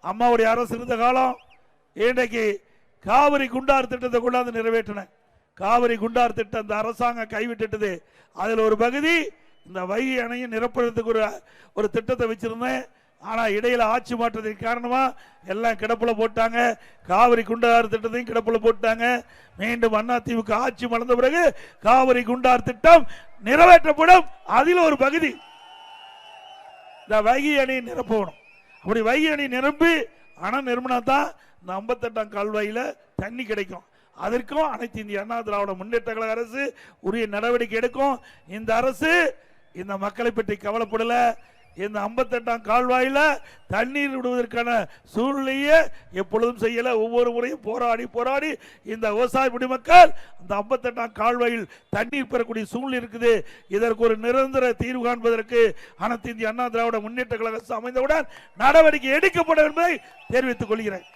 அம்மாவுடைய அரசு இருந்த காலம் இன்றைக்கு காவிரி குண்டார் திட்டத்தை கொண்டாந்து நிறைவேற்றின. காவிரி குண்டார் திட்டம் இந்த அரசாங்கம் கைவிட்டுட்டது. அதில் ஒரு பகுதி இந்த வைகை அணையை நிரப்புறதுக்கு ஒரு திட்டத்தை வச்சிருந்தேன். ஆனால் இடையில ஆட்சி மாற்றத்தின் காரணமா எல்லாம் கிடப்புல போட்டாங்க. காவிரி குண்டார் திட்டத்தையும் கிடப்புல போட்டாங்க. மீண்டும் அதிமுக ஆட்சி மலர்ந்த பிறகு காவிரி குண்டார் திட்டம் நிறைவேற்றப்படும். அதில் ஒரு பகுதி இந்த வைகை அணையை நிரப்பணும். அப்படி வைகை அணை நிரம்பி அணை நிரம்பினா தான் இந்த 58ஆம் கால்வாயில தண்ணி கிடைக்கும். அதற்கும் அனைத்து இந்திய அண்ணா திராவிட முன்னேற்ற கழக அரசு உரிய நடவடிக்கை எடுக்கும். இந்த அரசு இந்த மக்களை பற்றி கவலைப்படல. இந்த 58ஆம் கால்வாயில தண்ணீர் விடுவதற்கான சூழ்நிலையை எப்பொழுதும் செய்யல. ஒவ்வொரு முறையும் போராடி போராடி இந்த விவசாய குடிமக்கள் இந்த 58ஆம் கால்வாயில் தண்ணீர் பெறக்கூடிய சூழ்நிலை இருக்குது. இதற்கு ஒரு நிரந்தர தீர்வு காண்பதற்கு அனைத்து இந்திய அண்ணா திராவிட முன்னேற்ற கழக அரசு அமைந்தவுடன் நடவடிக்கை எடுக்கப்படும் என்பதை தெரிவித்துக் கொள்கிறேன்.